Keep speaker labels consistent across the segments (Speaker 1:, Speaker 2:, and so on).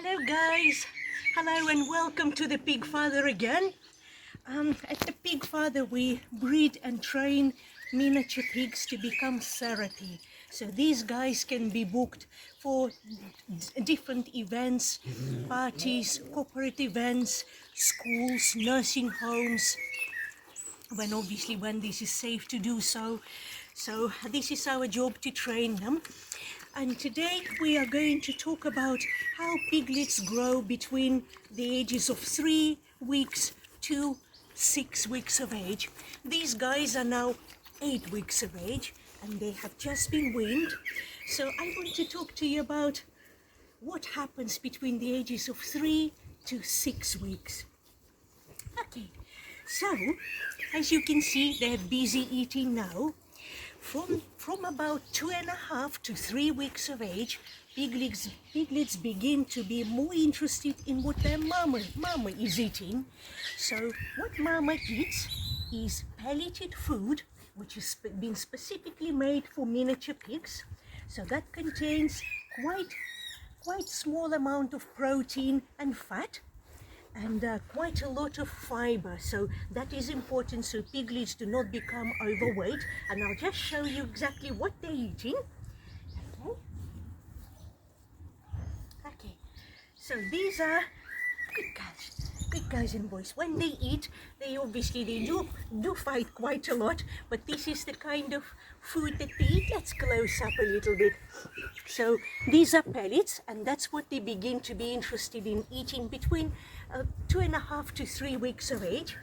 Speaker 1: Hello guys, hello and welcome to the Pig Father again. At the Pig Father we breed and train miniature pigs to become therapy. So these guys can be booked for different events, parties, corporate events, schools, nursing homes, when this is safe to do so. So this is our job, to train them. And today we are going to talk about how piglets grow between the ages of 3 weeks to 6 weeks of age. These guys are now 8 weeks of age and they have just been weaned. So I want to talk to you about what happens between the ages of 3 to 6 weeks. Okay, so as you can see, they're busy eating now. From about 2.5 to 3 weeks of age, piglets begin to be more interested in what their mama is eating. So what mama eats is pelleted food, which has been specifically made for miniature pigs. So that contains quite small amount of protein and fat, and quite a lot of fiber, so that is important so piglets do not become overweight. And I'll just show you exactly what they're eating. Okay, so these are good guys and boys. When they eat, they do fight quite a lot, but this is the kind of food that they eat. Let's close up a little bit. So these are pellets, and that's what they begin to be interested in eating between 2.5 to 3 weeks of age.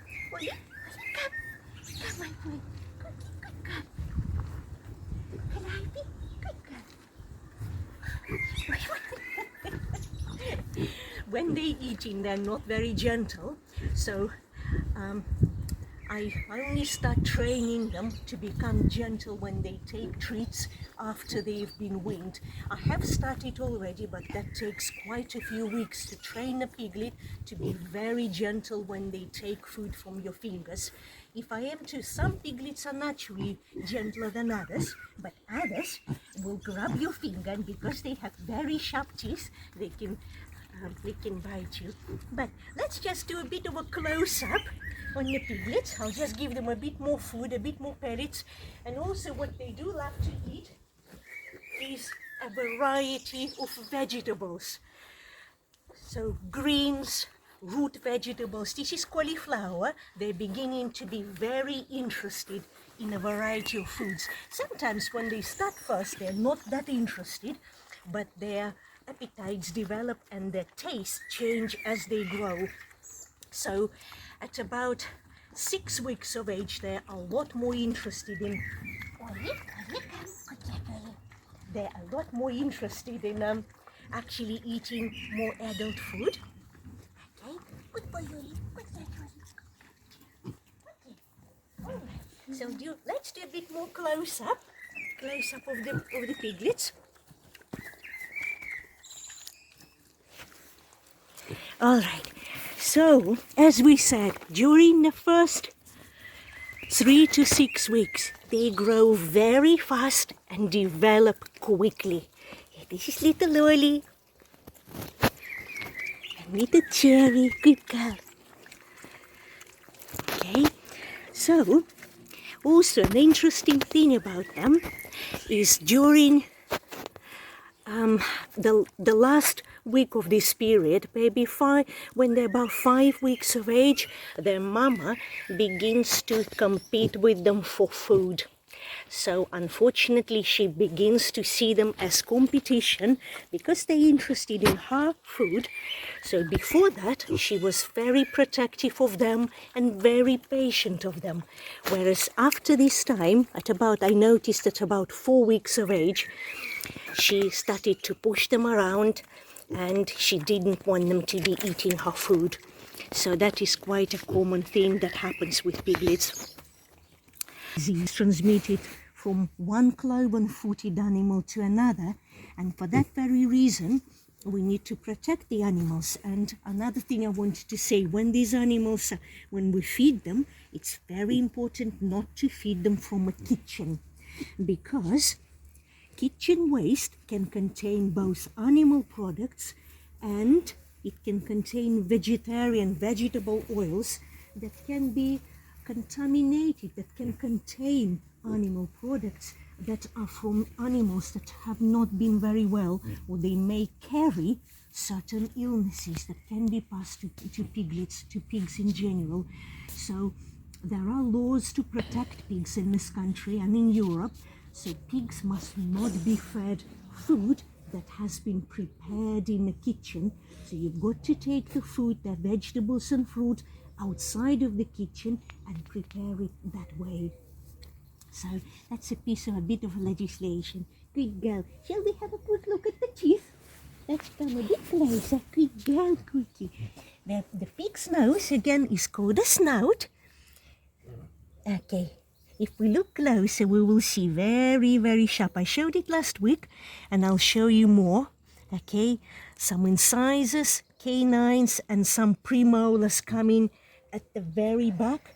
Speaker 1: Come on, good girl. When they're eating, they're not very gentle, so I only start training them to become gentle when they take treats after they've been weaned. I have started already, but that takes quite a few weeks to train a piglet to be very gentle when they take food from your fingers. If I am to, some piglets are naturally gentler than others, but others will grab your finger, and because they have very sharp teeth, they can bite you. But let's just do a bit of a close-up on the piglets. I'll just give them a bit more food, a bit more pellets, and also what they do love to eat is a variety of vegetables. So greens, root vegetables. This is cauliflower. They're beginning to be very interested in a variety of foods. Sometimes when they start first, they're not that interested, but their appetites develop and their tastes change as they grow. So at about 6 weeks of age, they're a lot more interested in actually eating more adult food. Okay, good boy, Yoli. Okay. All right. So let's do a bit more close up of the piglets. All right. So, as we said, during the first 3 to 6 weeks, they grow very fast and develop quickly. This is little Lolly and little Cherry, good girl. Okay, so also an interesting thing about them is during the last week of this period, when they're about 5 weeks of age, their mama begins to compete with them for food. So unfortunately she begins to see them as competition because they're interested in her food. So before that she was very protective of them and very patient of them, whereas after this time, I noticed at about 4 weeks of age, she started to push them around and she didn't want them to be eating her food. So that is quite a common thing that happens with piglets. Disease transmitted from one cloven-footed animal to another, and for that very reason we need to protect the animals. And another thing I wanted to say, when we feed them, it's very important not to feed them from a kitchen, because kitchen waste can contain both animal products and it can contain vegetable oils that can be contaminated, that can contain animal products that are from animals that have not been very well, or they may carry certain illnesses that can be passed to piglets, to pigs in general. So there are laws to protect pigs in this country and in Europe, so pigs must not be fed food that has been prepared in the kitchen. So you've got to take the food, the vegetables and fruit, outside of the kitchen and prepare it that way. So that's a bit of legislation. Good girl. Shall we have a quick look at the teeth? Let's come a bit closer. Good girl, Cookie. The pig's nose, again, is called a snout. Okay, if we look closer, we will see very, very sharp. I showed it last week, and I'll show you more. Okay, some incisors, canines, and some premolars coming at the very back.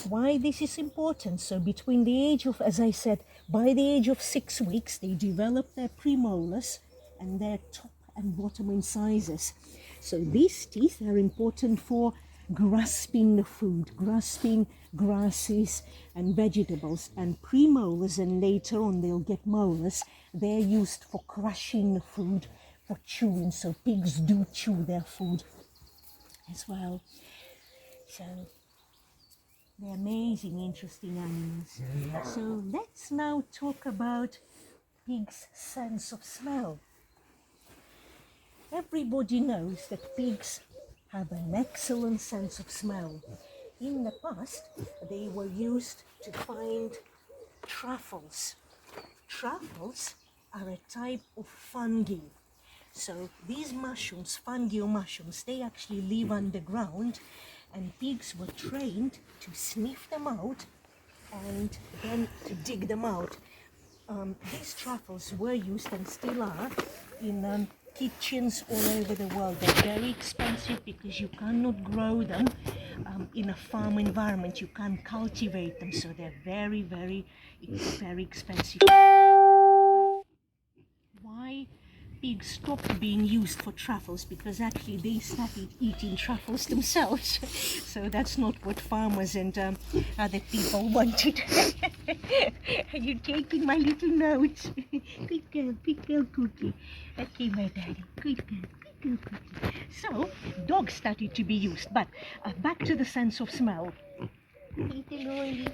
Speaker 1: Why this is important? So between the age of, as I said, by the age of 6 weeks, they develop their premolars and their top and bottom incisors. So these teeth are important for grasping the food, grasping grasses and vegetables, and premolars, and later on they'll get molars. They're used for crushing the food, for chewing. So pigs do chew their food as well. So they're amazing, interesting animals. So let's now talk about pigs' sense of smell. Everybody knows that pigs have an excellent sense of smell. In the past, they were used to find truffles. Truffles are a type of fungi. So these mushrooms, fungi mushrooms, they actually live underground, and pigs were trained to sniff them out and then to dig them out. These truffles were used and still are in kitchens all over the world. They're very expensive because you cannot grow them in a farm environment. You can't cultivate them, so they're very, very expensive. Why pigs stopped being used for truffles? Because actually they started eating truffles themselves. So that's not what farmers and other people wanted. Are you taking my little notes? Good girl, Cookie. Okay, my daddy. Good girl, Cookie. So dogs started to be used, but back to the sense of smell. Little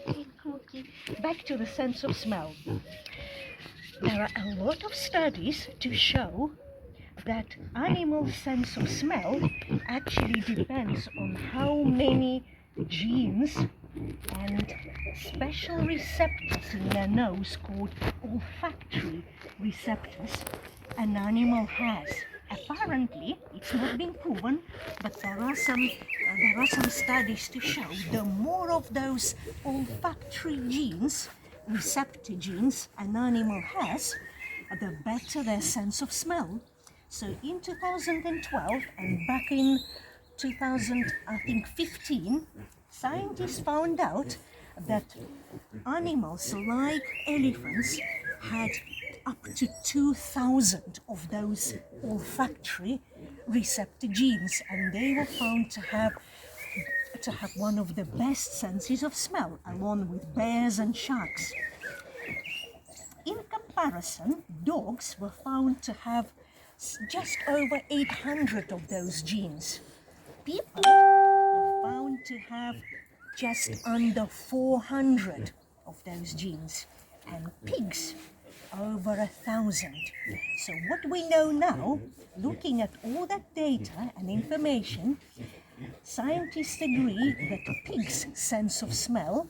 Speaker 1: Cookie. Back to the sense of smell. There are a lot of studies to show that animal sense of smell actually depends on how many genes and special receptors in their nose called olfactory receptors an animal has. Apparently, it's not been proven, but there are some studies to show the more of those olfactory genes, receptor genes, an animal has, the better their sense of smell. So in 2012 and back in 2015, scientists found out that animals like elephants had up to 2,000 of those olfactory receptor genes, and they were found to have one of the best senses of smell, along with bears and sharks. In comparison, dogs were found to have just over 800 of those genes. People were found to have just under 400 of those genes, and pigs over 1,000. So what we know now, looking at all that data and information, scientists agree that pigs' sense of smell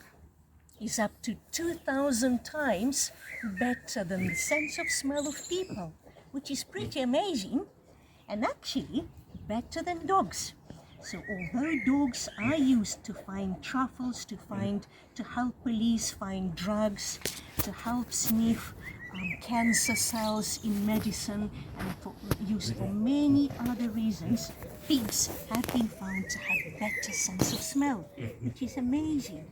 Speaker 1: is up to 2,000 times better than the sense of smell of people, which is pretty amazing, and actually better than dogs. So although dogs are used to find truffles, to help police find drugs, to help sniff cancer cells in medicine, and used for many other reasons, pigs have been found to have a better sense of smell, which is amazing.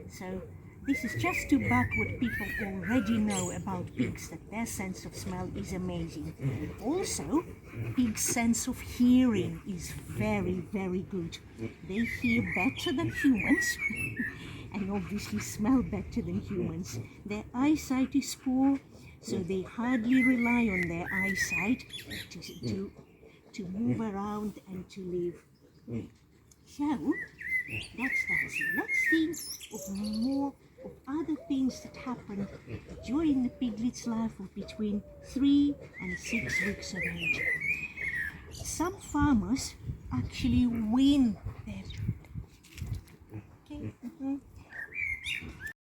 Speaker 1: So this is just to back what people already know about pigs, that their sense of smell is amazing. Also, pigs' sense of hearing is very, very good. They hear better than humans and obviously smell better than humans. Their eyesight is poor, so they hardly rely on their eyesight to move around and to live. So, that's it. Let's think of more of other things that happen during the piglet's life of between 3 and 6 weeks of age. Some farmers actually wean their